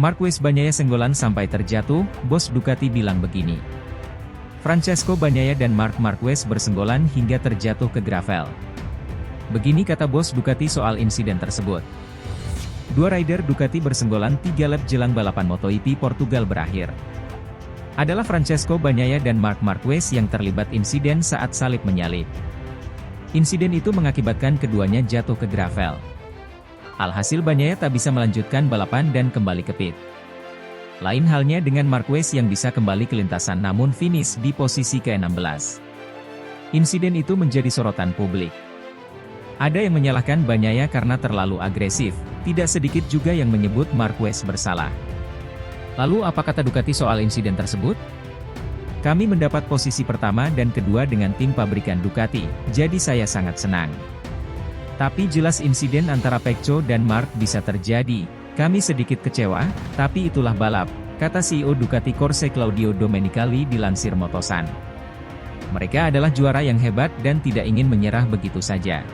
Marquez Bagnaia senggolan sampai terjatuh, bos Ducati bilang begini. Francesco Bagnaia dan Marc Marquez bersenggolan hingga terjatuh ke gravel. Begini kata bos Ducati soal insiden tersebut. Dua rider Ducati bersenggolan 3 lap jelang balapan MotoGP Portugal berakhir. Adalah Francesco Bagnaia dan Marc Marquez yang terlibat insiden saat salib menyalip. Insiden itu mengakibatkan keduanya jatuh ke gravel. Alhasil Bagnaia tak bisa melanjutkan balapan dan kembali ke pit. Lain halnya dengan Marquez yang bisa kembali ke lintasan namun finish di posisi ke-16. Insiden itu menjadi sorotan publik. Ada yang menyalahkan Bagnaia karena terlalu agresif, tidak sedikit juga yang menyebut Marquez bersalah. Lalu apa kata Ducati soal insiden tersebut? Kami mendapat posisi pertama dan kedua dengan tim pabrikan Ducati, jadi saya sangat senang. Tapi jelas insiden antara Pecco dan Marc bisa terjadi. Kami sedikit kecewa, tapi itulah balap, kata CEO Ducati Corse Claudio Domenicali dilansir Motosan. Mereka adalah juara yang hebat dan tidak ingin menyerah begitu saja.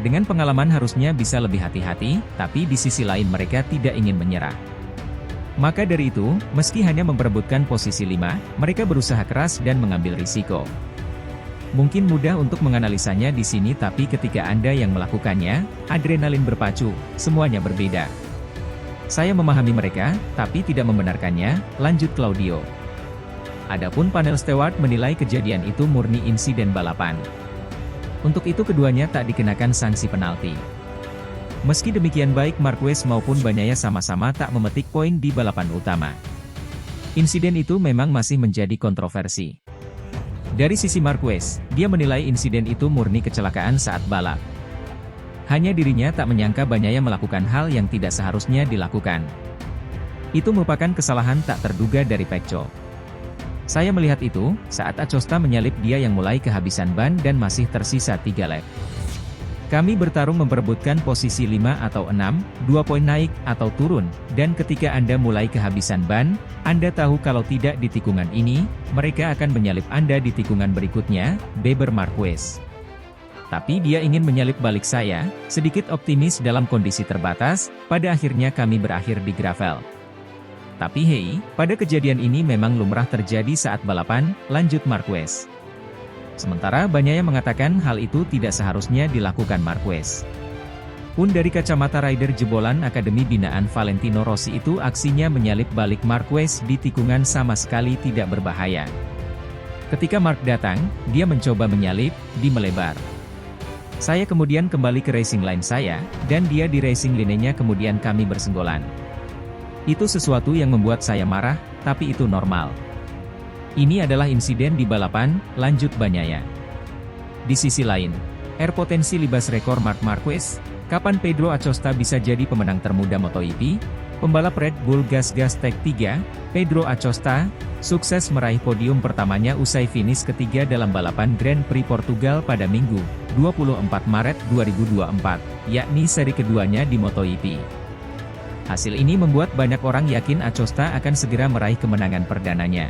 Dengan pengalaman harusnya bisa lebih hati-hati, tapi di sisi lain mereka tidak ingin menyerah. Maka dari itu, meski hanya memperebutkan posisi 5, mereka berusaha keras dan mengambil risiko. Mungkin mudah untuk menganalisanya di sini tapi ketika Anda yang melakukannya, adrenalin berpacu, semuanya berbeda. Saya memahami mereka, tapi tidak membenarkannya, lanjut Claudio. Adapun panel steward menilai kejadian itu murni insiden balapan. Untuk itu keduanya tak dikenakan sanksi penalti. Meski demikian baik Marquez maupun Bagnaia sama-sama tak memetik poin di balapan utama. Insiden itu memang masih menjadi kontroversi. Dari sisi Marquez, dia menilai insiden itu murni kecelakaan saat balap. Hanya dirinya tak menyangka Bagnaia melakukan hal yang tidak seharusnya dilakukan. Itu merupakan kesalahan tak terduga dari Pecco. Saya melihat itu, saat Acosta menyalip dia yang mulai kehabisan ban dan masih tersisa 3 lap. Kami bertarung memperebutkan posisi 5 atau 6, 2 poin naik atau turun, dan ketika Anda mulai kehabisan ban, Anda tahu kalau tidak di tikungan ini, mereka akan menyalip Anda di tikungan berikutnya, beber Marquez. Tapi dia ingin menyalip balik saya, sedikit optimis dalam kondisi terbatas, pada akhirnya kami berakhir di gravel. Tapi hei, pada kejadian ini memang lumrah terjadi saat balapan, lanjut Marquez. Sementara Bagnaia mengatakan hal itu tidak seharusnya dilakukan Marquez. Pun dari kacamata rider jebolan Akademi Binaan Valentino Rossi itu aksinya menyalip balik Marquez di tikungan sama sekali tidak berbahaya. Ketika Marc datang, dia mencoba menyalip, di melebar. Saya kemudian kembali ke racing line saya, dan dia di racing line-nya kemudian kami bersenggolan. Itu sesuatu yang membuat saya marah, tapi itu normal. Ini adalah insiden di balapan, lanjut Bagnaia. Di sisi lain, potensi libas rekor Marc Marquez, kapan Pedro Acosta bisa jadi pemenang termuda MotoGP? Pembalap Red Bull Gas Tech 3, Pedro Acosta, sukses meraih podium pertamanya usai finish ketiga dalam balapan Grand Prix Portugal pada Minggu, 24 Maret 2024, yakni seri keduanya di MotoGP. Hasil ini membuat banyak orang yakin Acosta akan segera meraih kemenangan perdananya.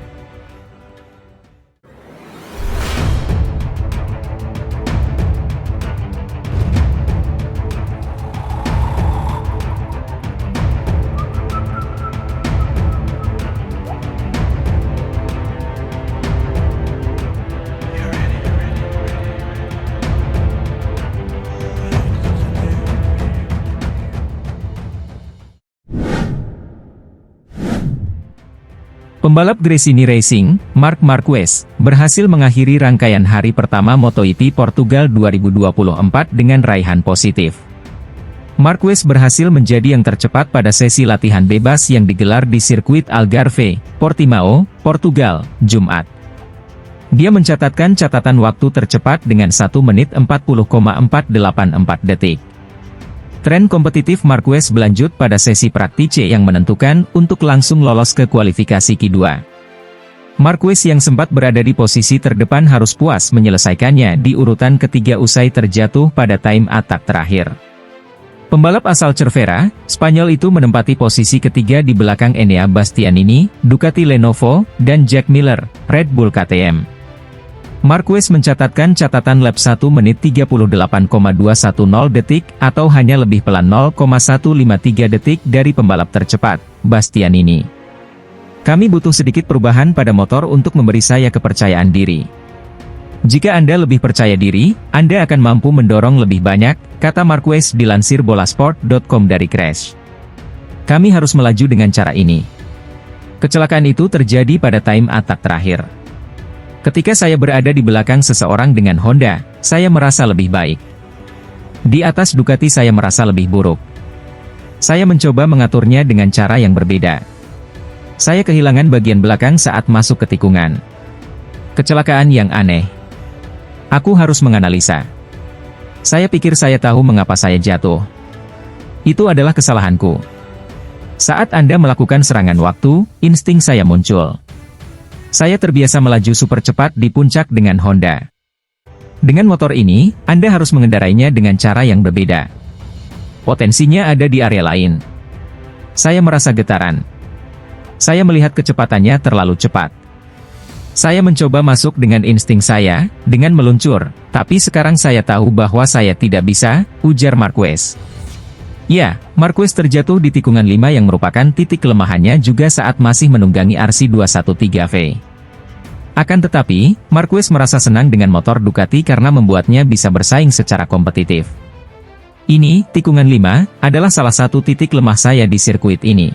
Pembalap Gresini Racing, Marc Marquez, berhasil mengakhiri rangkaian hari pertama MotoGP Portugal 2024 dengan raihan positif. Marquez berhasil menjadi yang tercepat pada sesi latihan bebas yang digelar di sirkuit Algarve, Portimao, Portugal, Jumat. Dia mencatatkan catatan waktu tercepat dengan 1 menit 40,484 detik. Tren kompetitif Marquez berlanjut pada sesi praktice yang menentukan untuk langsung lolos ke kualifikasi Q2. Marquez yang sempat berada di posisi terdepan harus puas menyelesaikannya di urutan ketiga usai terjatuh pada time attack terakhir. Pembalap asal Cervera, Spanyol itu menempati posisi ketiga di belakang Enea Bastianini, Ducati Lenovo, dan Jack Miller, Red Bull KTM. Marquez mencatatkan catatan lap 1 menit 38,210 detik atau hanya lebih pelan 0,153 detik dari pembalap tercepat, Bastianini. Kami butuh sedikit perubahan pada motor untuk memberi saya kepercayaan diri. Jika Anda lebih percaya diri, Anda akan mampu mendorong lebih banyak, kata Marquez dilansir bolasport.com dari Crash. Kami harus melaju dengan cara ini. Kecelakaan itu terjadi pada time attack terakhir. Ketika saya berada di belakang seseorang dengan Honda, saya merasa lebih baik. Di atas Ducati saya merasa lebih buruk. Saya mencoba mengaturnya dengan cara yang berbeda. Saya kehilangan bagian belakang saat masuk ke tikungan. Kecelakaan yang aneh. Aku harus menganalisa. Saya pikir saya tahu mengapa saya jatuh. Itu adalah kesalahanku. Saat Anda melakukan serangan waktu, insting saya muncul. Saya terbiasa melaju super cepat di puncak dengan Honda. Dengan motor ini, Anda harus mengendarainya dengan cara yang berbeda. Potensinya ada di area lain. Saya merasa getaran. Saya melihat kecepatannya terlalu cepat. Saya mencoba masuk dengan insting saya, dengan meluncur, tapi sekarang saya tahu bahwa saya tidak bisa, ujar Marquez. Ya, Marquez terjatuh di tikungan 5 yang merupakan titik kelemahannya juga saat masih menunggangi RC213V. Akan tetapi, Marquez merasa senang dengan motor Ducati karena membuatnya bisa bersaing secara kompetitif. Ini, tikungan 5, adalah salah satu titik lemah saya di sirkuit ini.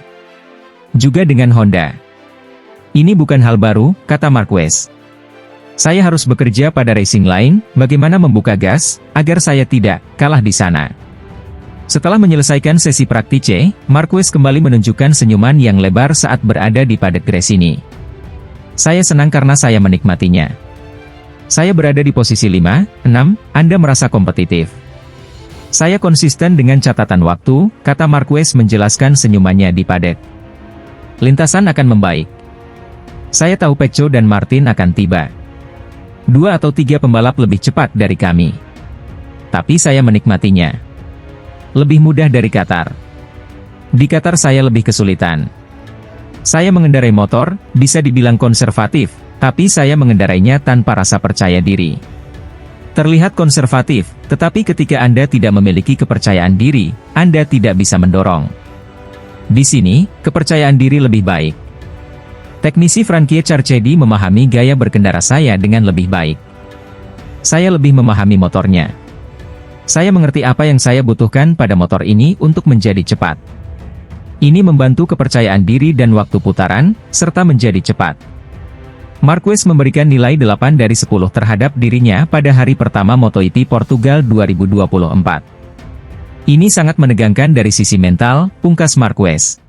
Juga dengan Honda. Ini bukan hal baru, kata Marquez. Saya harus bekerja pada racing line, bagaimana membuka gas, agar saya tidak kalah di sana. Setelah menyelesaikan sesi praktice, Marquez kembali menunjukkan senyuman yang lebar saat berada di paddock race ini. Saya senang karena saya menikmatinya. Saya berada di posisi 5, 6, Anda merasa kompetitif. Saya konsisten dengan catatan waktu, kata Marquez menjelaskan senyumannya di paddock. Lintasan akan membaik. Saya tahu Pecco dan Martin akan tiba. 2 atau 3 pembalap lebih cepat dari kami. Tapi saya menikmatinya. Lebih mudah dari Qatar. Di Qatar saya lebih kesulitan. Saya mengendarai motor, bisa dibilang konservatif, tapi saya mengendarainya tanpa rasa percaya diri. Terlihat konservatif, tetapi ketika Anda tidak memiliki kepercayaan diri, Anda tidak bisa mendorong. Di sini, kepercayaan diri lebih baik. Teknisi Frankie Carchedi memahami gaya berkendara saya dengan lebih baik. Saya lebih memahami motornya. Saya mengerti apa yang saya butuhkan pada motor ini untuk menjadi cepat. Ini membantu kepercayaan diri dan waktu putaran, serta menjadi cepat. Marquez memberikan nilai 8 dari 10 terhadap dirinya pada hari pertama MotoGP Portugal 2024. Ini sangat menegangkan dari sisi mental, pungkas Marquez.